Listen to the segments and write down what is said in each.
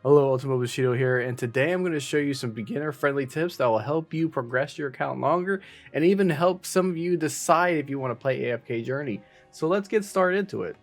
Hello, Ultimobushido here, and today I'm going to show you some beginner-friendly tips that will help you progress your account longer and even help some of you decide if you want to play AFK Journey. So let's get started into it.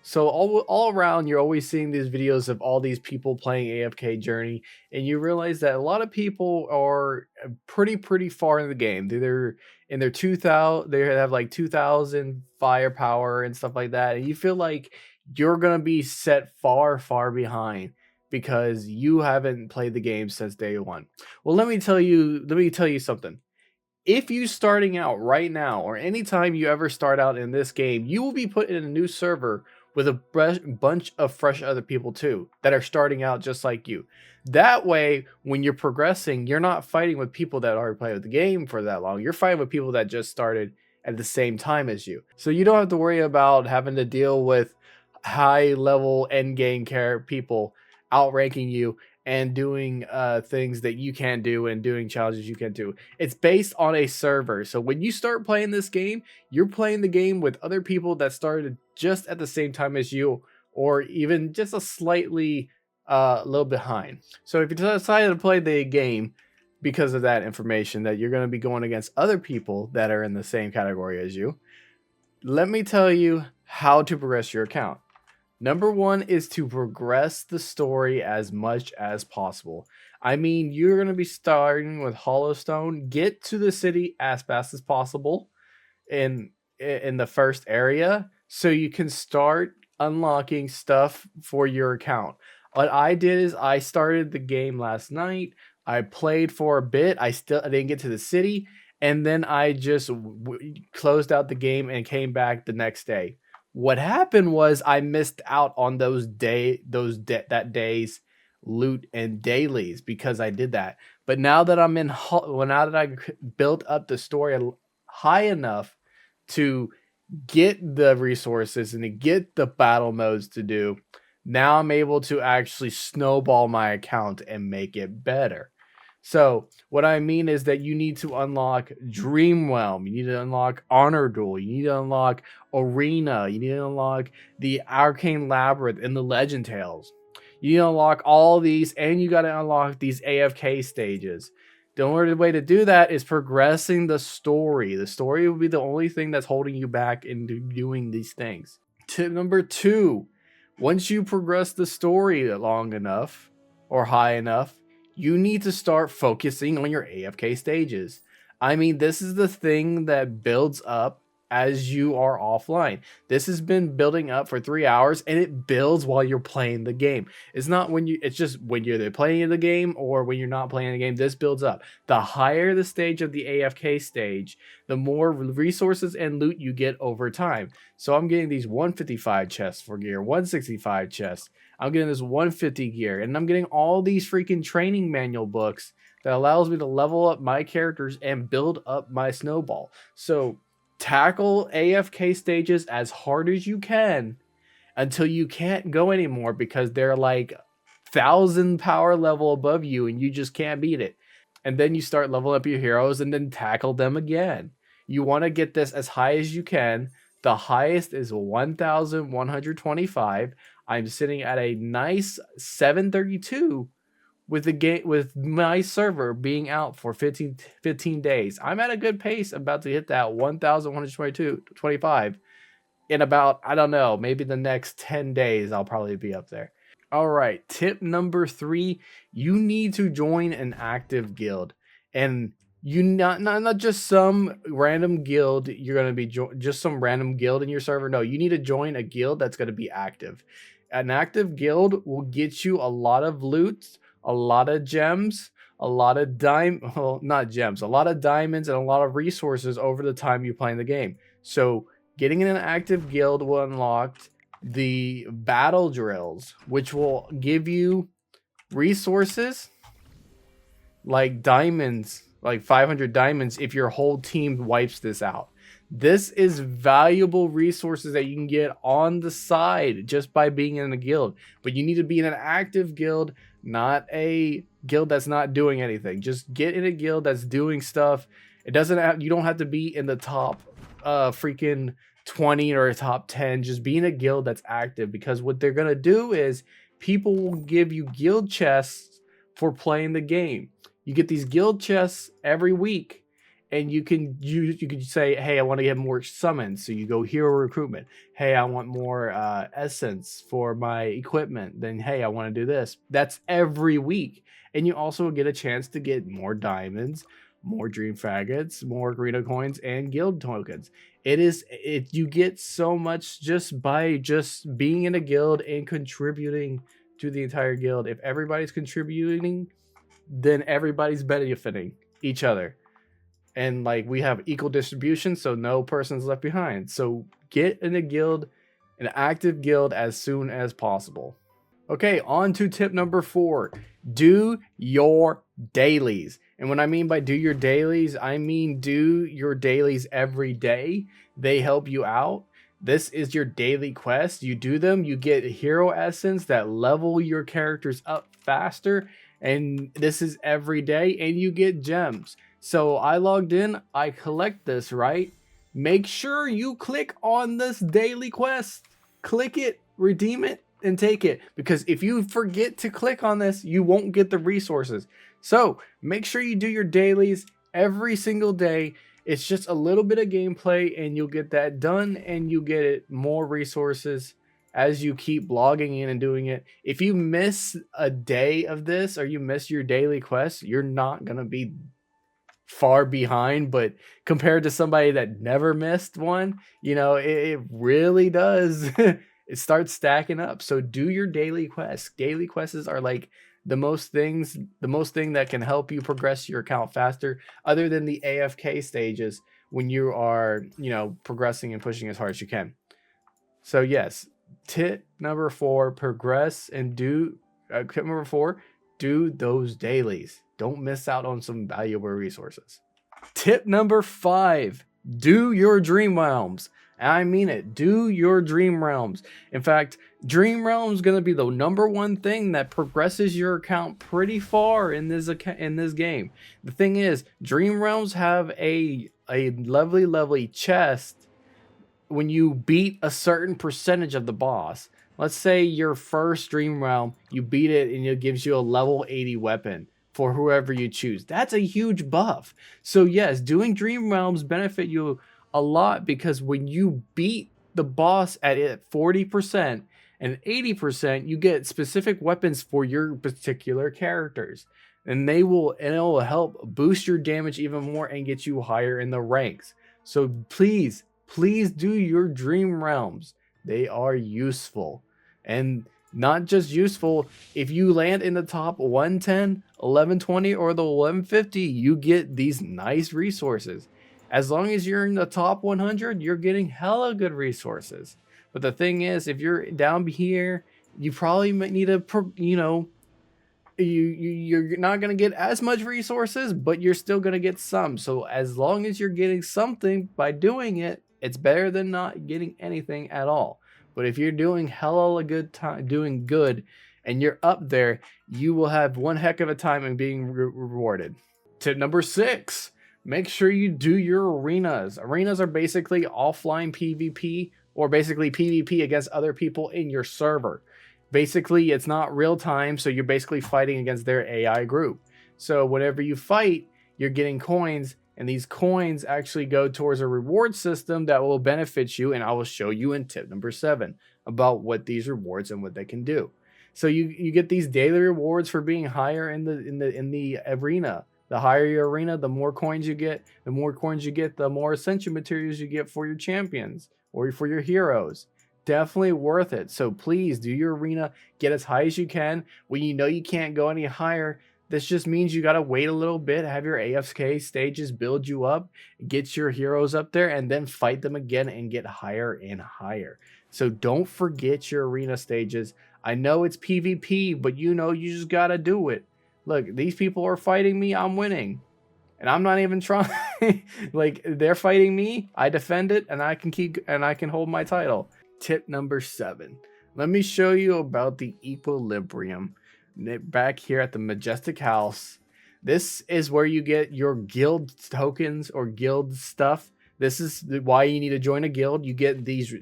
So all around, you're always seeing these videos of all these people playing AFK Journey, and you realize that a lot of people are pretty far in the game. They're in their 2000, they have like 2000 firepower and stuff like that, and you feel like you're gonna be set far behind because you haven't played the game since day one. Well, let me tell you something. If you starting out right now or anytime you ever start out in this game, you will be put in a new server with a bunch of fresh other people too that are starting out just like you. That way, when you're progressing, you're not fighting with people that already played the game for that long. You're fighting with people that just started at the same time as you. So you don't have to worry about having to deal with high level end game people outranking you and doing things that you can't do and doing challenges you can't do. It's based on a server. So when you start playing this game, you're playing the game with other people that started just at the same time as you, or even just a slightly little behind. So if you decide to play the game because of that information that you're going to be going against other people that are in the same category as you, let me tell you how to progress your account. Number one is to progress the story as much as possible. I mean, you're going to be starting with Hollowstone. Get to the city as fast as possible in the first area so you can start unlocking stuff for your account. What I did is I started the game last night. I played for a bit. I didn't get to the city, and then I just closed out the game and came back the next day. What happened was I missed out on that day's loot and dailies because I did that. But now that now that I built up the story high enough to get the resources and to get the battle modes to do, now I'm able to actually snowball my account and make it better. So what I mean is that you need to unlock Dreamwhelm, you need to unlock Honor Duel, you need to unlock Arena, you need to unlock the Arcane Labyrinth and the Legend Tales. You need to unlock all these, and you got to unlock these AFK stages. The only way to do that is progressing the story. The story will be the only thing that's holding you back into doing these things. Tip number 2, once you progress the story long enough or high enough, you need to start focusing on your AFK stages. I mean, this is the thing that builds up as you are offline. This has been building up for 3 hours, and it builds while you're playing the game. It's just when you're playing the game or when you're not playing the game, this builds up. The higher the stage of the AFK stage, the more resources and loot you get over time. So I'm getting these 155 chests for gear, 165 chests. I'm getting this 150 gear, and I'm getting all these freaking training manual books that allows me to level up my characters and build up my snowball. So tackle AFK stages as hard as you can until you can't go anymore because they're like 1,000 power level above you and you just can't beat it. And then you start leveling up your heroes and then tackle them again. You want to get this as high as you can. The highest is 1,125. I'm sitting at a nice 732 with the game, with my server being out for 15 days. I'm at a good pace, about to hit that 1,125 in about, I don't know, maybe the next 10 days I'll probably be up there. All right, tip number 3, you need to join an active guild. And you not just some random guild, you're going to be just some random guild in your server. No, you need to join a guild that's going to be active. An active guild will get you a lot of loot, a lot of gems, a lot of not gems, a lot of diamonds, and a lot of resources over the time you play the game. So getting in an active guild will unlock the battle drills, which will give you resources like diamonds, like 500 diamonds if your whole team wipes this out. This is valuable resources that you can get on the side just by being in a guild. But you need to be in an active guild, not a guild that's not doing anything. Just get in a guild that's doing stuff. You don't have to be in the top freaking 20 or top 10. Just be in a guild that's active, because what they're going to do is people will give you guild chests for playing the game. You get these guild chests every week, and you can say, hey, I want to get more summons, so you go hero recruitment. Hey, I want more essence for my equipment. Then hey, I want to do this. That's every week. And you also get a chance to get more diamonds, more dream faggots, more arena coins, and guild tokens. You get so much just by just being in a guild and contributing to the entire guild. If everybody's contributing, then everybody's benefiting each other. And like, we have equal distribution, so no person's left behind. So get in a guild, an active guild, as soon as possible. Okay, on to tip number 4. Do your dailies. And what I mean by do your dailies, I mean do your dailies every day. They help you out. This is your daily quest. You do them, you get hero essence that level your characters up faster. And this is every day, and you get gems. So I logged in, I collect this, right? Make sure you click on this daily quest. Click it, redeem it, and take it. Because if you forget to click on this, you won't get the resources. So make sure you do your dailies every single day. It's just a little bit of gameplay, and you'll get that done, and you get it more resources as you keep logging in and doing it. If you miss a day of this, or you miss your daily quest, you're not gonna be far behind. But compared to somebody that never missed one, you know, it really does it starts stacking up. So do your daily quests. Daily quests are like the most thing that can help you progress your account faster, other than the AFK stages when you are, you know, progressing and pushing as hard as you can. So yes, tip number 4, progress and do tip number 4, do those dailies. Don't miss out on some valuable resources. Tip number 5, do your dream realms. And I mean it, do your dream realms. In fact, dream realms is going to be the number one thing that progresses your account pretty far in this game. The thing is, dream realms have a lovely chest when you beat a certain percentage of the boss. Let's say your first dream realm, you beat it and it gives you a level 80 weapon for whoever you choose. That's a huge buff. So yes, doing dream realms benefit you a lot, because when you beat the boss at 40% and 80%, you get specific weapons for your particular characters. And it will help boost your damage even more and get you higher in the ranks. So please do your dream realms. They are useful. And not just useful, if you land in the top 110, 1120, or the 1150, you get these nice resources. As long as you're in the top 100, you're getting hella good resources. But the thing is, if you're down here, you probably might need a, you know, you're not going to get as much resources, but you're still going to get some. So as long as you're getting something by doing it, it's better than not getting anything at all. But if you're doing hella good time, doing good, and you're up there, you will have one heck of a time in being rewarded. Tip number 6, make sure you do your arenas. Arenas are basically offline PvP, or basically PvP against other people in your server. Basically, it's not real time, so you're basically fighting against their AI group. So whenever you fight, you're getting coins, and these coins actually go towards a reward system that will benefit you, and I will show you in tip number 7 about what these rewards and what they can do. So you get these daily rewards for being higher in the arena. The higher your arena, the more coins you get. The more coins you get, the more ascension materials you get for your champions or for your heroes. Definitely worth it. So please do your arena, get as high as you can. When you know you can't go any higher, this just means you got to wait a little bit, have your AFK stages build you up, get your heroes up there, and then fight them again and get higher and higher. So don't forget your arena stages. I know it's PvP, but you know you just got to do it. Look, these people are fighting me, I'm winning. And I'm not even trying. Like, they're fighting me, I defend it, and I can hold my title. Tip number 7. Let me show you about the equilibrium. Back here at the Majestic House, this is where you get your guild tokens or guild stuff. This is why you need to join a guild. You get these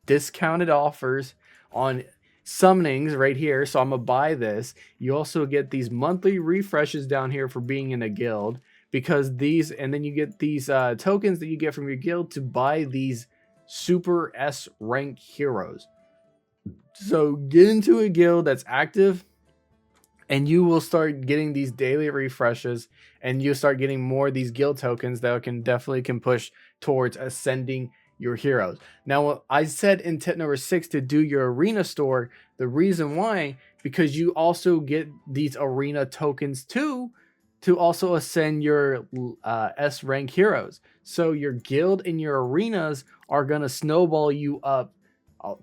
discounted offers on summonings right here. So I'm gonna buy this. You also get these monthly refreshes down here for being in a guild, because these, and then you get these tokens that you get from your guild to buy these super S rank heroes. So get into a guild that's active, and you will start getting these daily refreshes, and you'll start getting more of these guild tokens that can push towards ascending your heroes. Now, I said in tip number 6 to do your arena store. The reason why, because you also get these arena tokens too, to also ascend your S rank heroes. So your guild and your arenas are going to snowball you up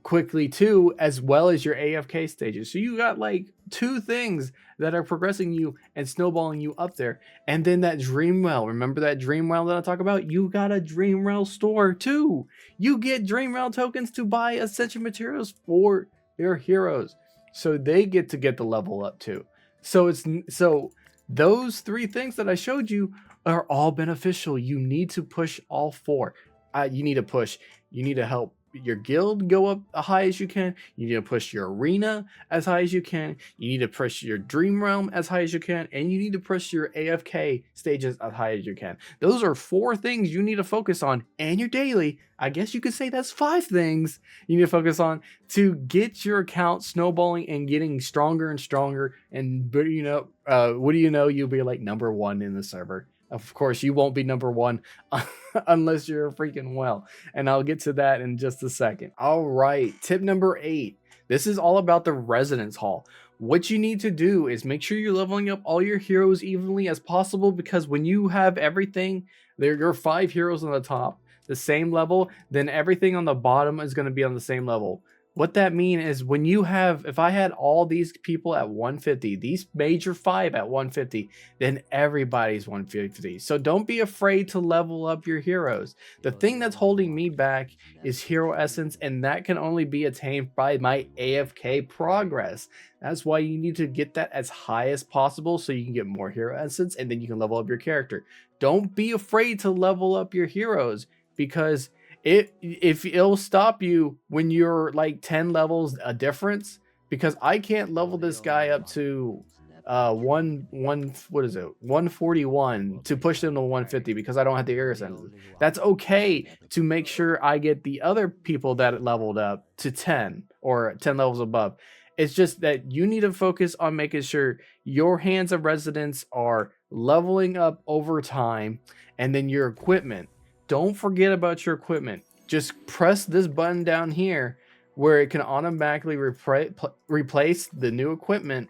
quickly too, as well as your AFK stages. So you got like 2 things that are progressing you and snowballing you up there. And then that dream well, remember that dream well that I talk about? You got a dream well store too. You get dream well tokens to buy ascension materials for your heroes, so they get to get the level up too. So those 3 things that I showed you are all beneficial. You need to push all 4. You need to help your guild go up as high as you can. You need to push your arena as high as you can. You need to push your dream realm as high as you can, and you need to push your AFK stages as high as you can. Those are 4 things you need to focus on, and your daily, I guess you could say that's 5 things you need to focus on to get your account snowballing and getting stronger and stronger. And what do you know, you'll be like number 1 in the server. Of course, you won't be number 1 unless you're a freaking well. And I'll get to that in just a second. All right, tip number 8. This is all about the residence hall. What you need to do is make sure you're leveling up all your heroes evenly as possible, because when you have everything, there are 5 heroes on the top, the same level, then everything on the bottom is going to be on the same level. What that means is, when you have, if I had all these people at 150, these major 5 at 150, then everybody's 150. So don't be afraid to level up your heroes. The thing that's holding me back is hero essence, and that can only be attained by my AFK progress. That's why you need to get that as high as possible so you can get more hero essence, and then you can level up your character. Don't be afraid to level up your heroes, because it'll stop you when you're like 10 levels a difference, because I can't level this guy up to 141 to push them to 150 because I don't have the air senses. That's okay to make sure I get the other people that leveled up to 10 or 10 levels above. It's just that you need to focus on making sure your hands of residence are leveling up over time, and then your equipment. Don't forget about your equipment. Just press this button down here where it can automatically replace the new equipment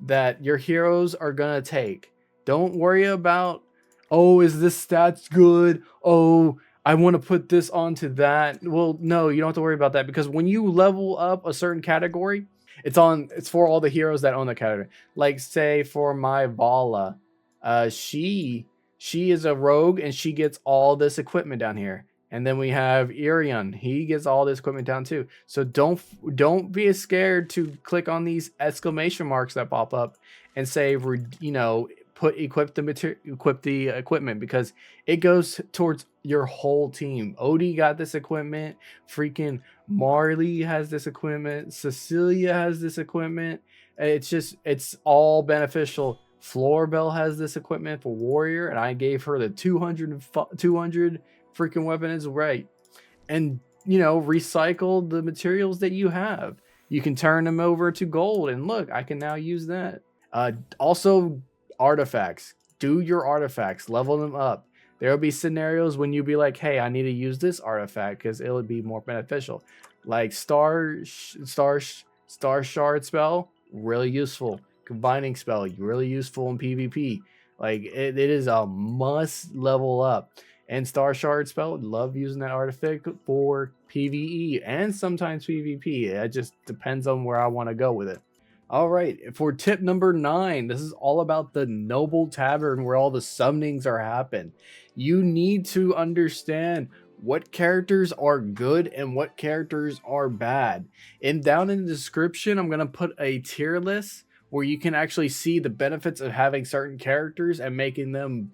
that your heroes are going to take. Don't worry about, oh, is this stats good? Oh, I want to put this onto that. Well, no, you don't have to worry about that, because when you level up a certain category, it's for all the heroes that own the category. Like, say for my Vala, she is a rogue and she gets all this equipment down here. And then we have Irion. He gets all this equipment down too. So don't be scared to click on these exclamation marks that pop up and say, equip the equipment, because it goes towards your whole team. Odie got this equipment. Freaking Marley has this equipment. Cecilia has this equipment. It's all beneficial. Florbell has this equipment for warrior, and I gave her the 200 freaking weapon is right. And recycle the materials that you have. You can turn them over to gold, and look, I can now use that. Also, artifacts. Do your artifacts, level them up. There'll be scenarios when you be like, hey, I need to use this artifact because it'll be more beneficial. Like star shard spell, really useful. Combining spell, really useful in PvP. Like it is a must level up. And star shard spell, love using that artifact for PvE and sometimes PvP. It just depends on where I want to go with it. All right, for tip number 9, this is all about the Noble Tavern where all the summonings are happen. You need to understand what characters are good and what characters are bad. And down in the description, I'm going to put a tier list where you can actually see the benefits of having certain characters and making them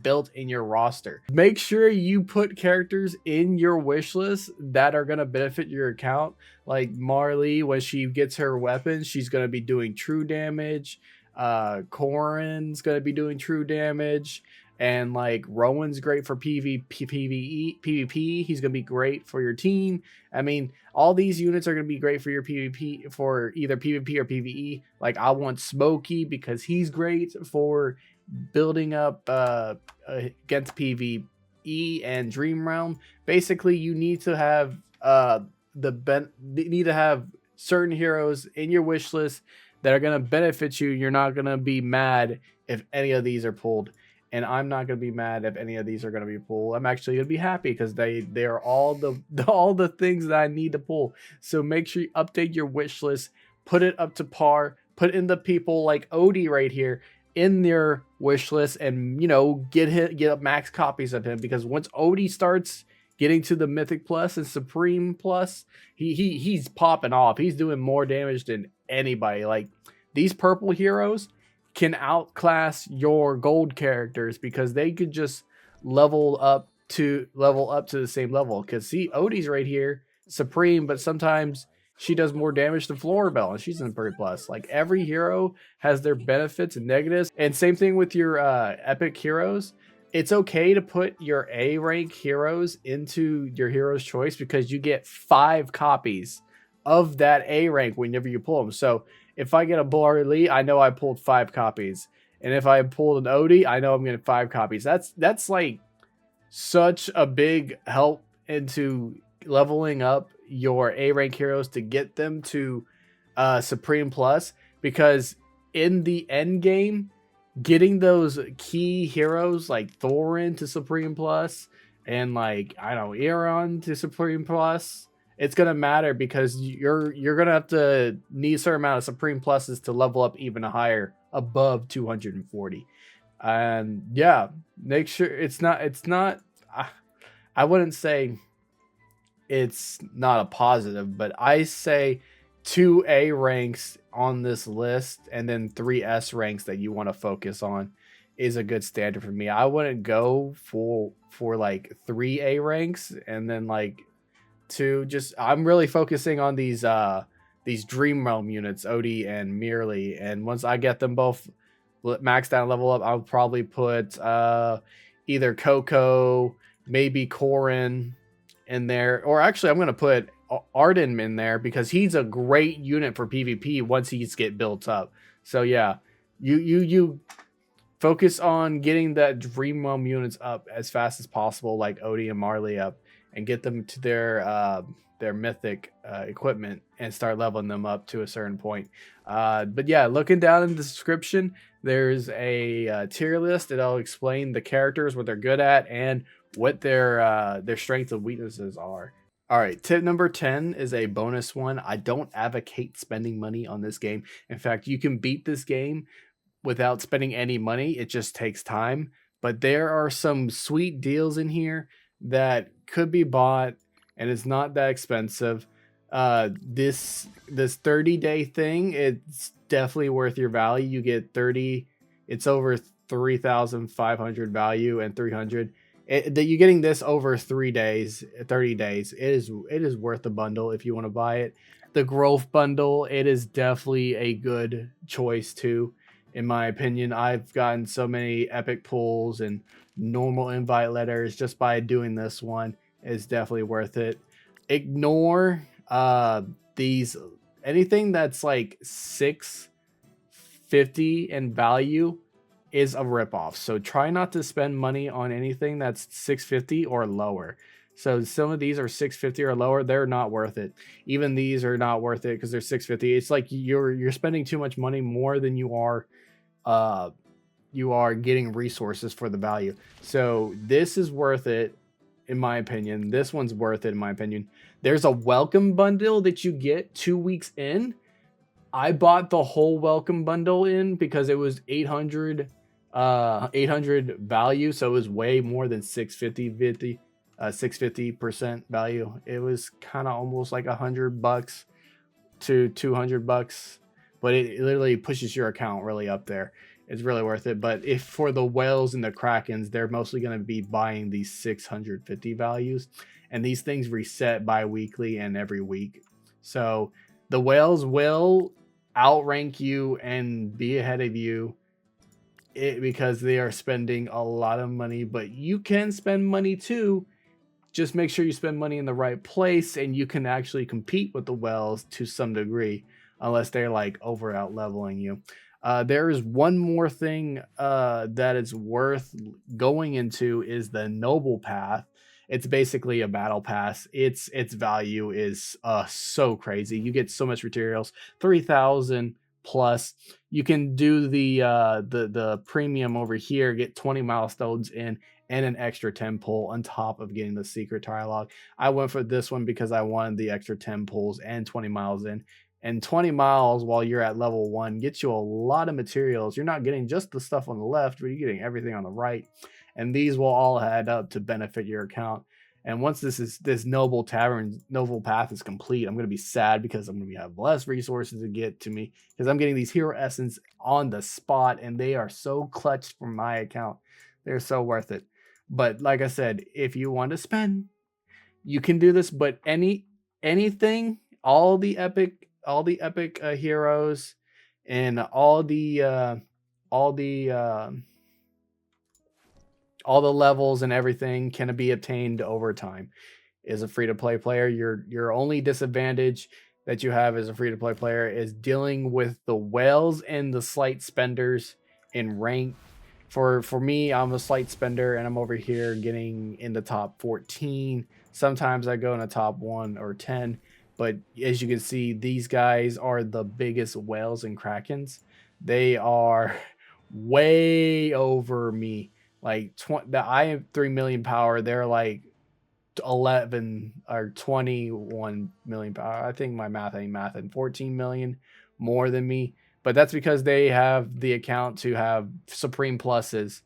built in your roster. Make sure you put characters in your wish list that are going to benefit your account. Like Marley, when she gets her weapons, she's going to be doing true damage. Corin's going to be doing true damage. And like Rowan's great for PvP. He's gonna be great for your team. I mean, all these units are gonna be great for your PvP, for either PvP or PvE. Like I want Smokey because he's great for building up against PvE and Dream Realm. Basically, you need to have certain heroes in your wish list that are gonna benefit you. You're not gonna be mad if any of these are pulled. And I'm not going to be mad if any of these are going to be pulled. I'm actually going to be happy because they are all the things that I need to pull. So make sure you update your wish list, put it up to par, put in the people like Odie right here in their wish list, and get max copies of him, because once Odie starts getting to the Mythic Plus and Supreme Plus, he's popping off. He's doing more damage than anybody. Like these purple heroes can outclass your gold characters because they could just level up to the same level. Because see, Odie's right here, Supreme, but sometimes she does more damage than Floribel, and she's in 30 plus. Like every hero has their benefits and negatives, and same thing with your epic heroes. It's okay to put your A rank heroes into your hero's choice because you get 5 copies of that A rank whenever you pull them. So if I get a Barley, I know I pulled 5 copies. And if I pulled an Odie, I know I'm getting 5 copies. That's like such a big help into leveling up your A rank heroes to get them to Supreme Plus, because in the end game, getting those key heroes like Thorin to Supreme Plus and like Eiron to Supreme Plus, it's gonna matter because you're gonna have to need a certain amount of Supreme Pluses to level up even higher above 240. And yeah, make sure it's not I wouldn't say it's not a positive, but I say 2 A ranks on this list and then 3 S ranks that you want to focus on is a good standard for me. I wouldn't go for like 3 A ranks and then like 2. Just I'm really focusing on these Dream Realm units, Odie and Merely, and once I get them both maxed out and level up, I'll probably put either Coco, maybe Corin in there, or actually I'm gonna put Arden in there because he's a great unit for PvP once he's get built up. So yeah, you focus on getting that Dream Realm units up as fast as possible, like Odie and Marley up, and get them to their mythic equipment and start leveling them up to a certain point. But yeah, looking down in the description, there's a tier list that'll explain the characters, what they're good at, and what their strengths and weaknesses are. All right, tip number 10 is a bonus one. I don't advocate spending money on this game. In fact, you can beat this game without spending any money. It just takes time. But there are some sweet deals in here that could be bought, and it's not that expensive. This 30-day thing, it's definitely worth your value. You get 30, it's over 3,500 value and 300. That you're getting this over 3 days, 30 days. It is worth the bundle if you want to buy it. The growth bundle, it is definitely a good choice too, in my opinion. I've gotten so many epic pulls and normal invite letters just by doing this one. Is definitely worth it. Ignore these, anything that's like 650 in value is a ripoff. So try not to spend money on anything that's 650 or lower. So some of these are 650 or lower, they're not worth it. Even these are not worth it because they're 650. It's like you're spending too much money, more than you are getting resources for the value. So this is worth it in my opinion. This one's worth it in my opinion. There's a welcome bundle that you get 2 weeks in. I bought the whole welcome bundle in because it was 800 value, so it was way more than 650 650% value. It was kind of almost like $100 to $200 but it literally pushes your account really up there. It's really worth it. But if for the whales and the krakens, they're mostly going to be buying these 650 values, and these things reset bi-weekly and every week. So the whales will outrank you and be ahead of you because they are spending a lot of money, but you can spend money too. Just make sure you spend money in the right place, and you can actually compete with the whales to some degree, unless they're like over out leveling you. There is one more thing that is worth going into is the noble path. It's basically a battle pass. Its value is so crazy. You get so much materials, 3,000 plus. You can do the premium over here, get 20 milestones in, and an extra 10 pull on top of getting the secret tire log. I went for this one because I wanted the extra 10 pulls and 20 miles in. And 20 miles while you're at level 1 gets you a lot of materials. You're not getting just the stuff on the left, but you're getting everything on the right. And these will all add up to benefit your account. And once this noble path is complete, I'm going to be sad because I'm going to have less resources to get to me, because I'm getting these hero essence on the spot, and they are so clutched for my account. They're so worth it. But like I said, if you want to spend, you can do this. But anything, all the epic heroes and all the levels and everything can be obtained over time. As a free-to-play player, your only disadvantage that you have as a free-to-play player is dealing with the whales and the slight spenders in rank. For me, I'm a slight spender, and I'm over here getting in the top 14. Sometimes I go in the top 1 or 10. But as you can see, these guys are the biggest whales and krakens. They are way over me. Like I have 3 million power. They're like 11 or 21 million power. I think my math ain't math, and 14 million more than me. But that's because they have the account to have supreme pluses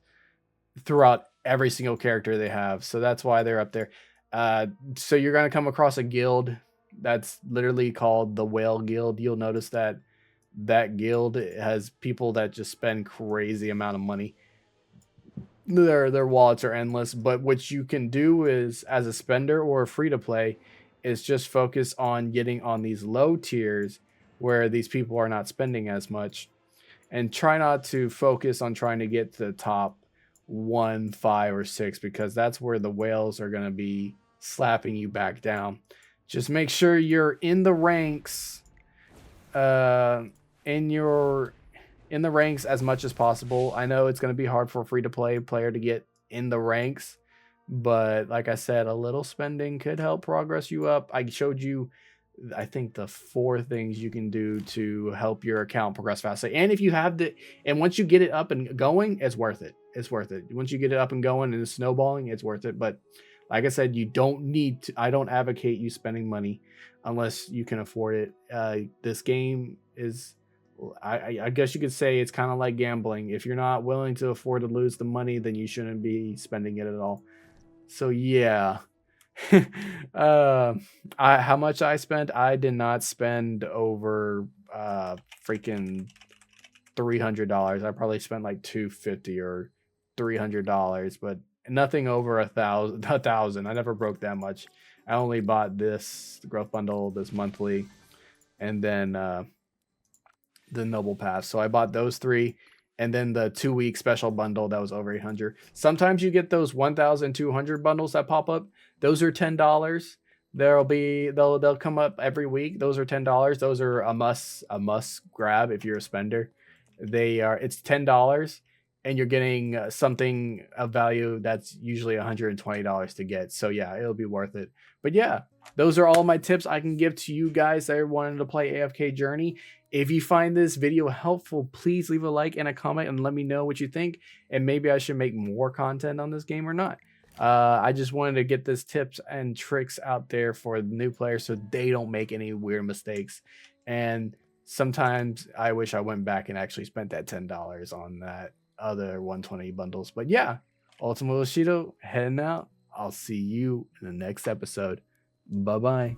throughout every single character they have. So that's why they're up there. So you're going to come across a guild that's literally called the Whale Guild. You'll notice that guild has people that just spend crazy amount of money. Their wallets are endless, but what you can do is, as a spender or a free to play, is just focus on getting on these low tiers where these people are not spending as much, and try not to focus on trying to get to the top 1, 5, or 6, because that's where the whales are going to be slapping you back down. Just make sure you're in the ranks, in the ranks as much as possible. I know it's going to be hard for a free-to-play player to get in the ranks, but like I said, a little spending could help progress you up. I showed you, I think, the 4 things you can do to help your account progress faster. And if you have and once you get it up and going, it's worth it. It's worth it. Once you get it up and going and it's snowballing, it's worth it. But like I said, you don't need to. I don't advocate you spending money unless you can afford it. This game is, I guess you could say, it's kind of like gambling. If you're not willing to afford to lose the money, then you shouldn't be spending it at all. So yeah. How much I spent? I did not spend over freaking $300. I probably spent like $250 or $300, but nothing over $1,000. I never broke that much. I only bought this growth bundle, this monthly, and then the noble pass. So I bought those 3, and then the 2-week special bundle that was over 800. Sometimes you get those 1,200 bundles that pop up. Those are $10. They'll come up every week. Those are $10. Those are a must grab if you're a spender. It's $10, and you're getting something of value that's usually $120 to get. So yeah, it'll be worth it. But yeah, those are all my tips I can give to you guys that are wanting to play AFK Journey. If you find this video helpful, please leave a like and a comment and let me know what you think, and maybe I should make more content on this game or not. I just wanted to get this tips and tricks out there for the new players so they don't make any weird mistakes. And sometimes I wish I went back and actually spent that $10 on that other 120 bundles. But yeah, Ultimobushido heading out. I'll see you in the next episode. Bye bye.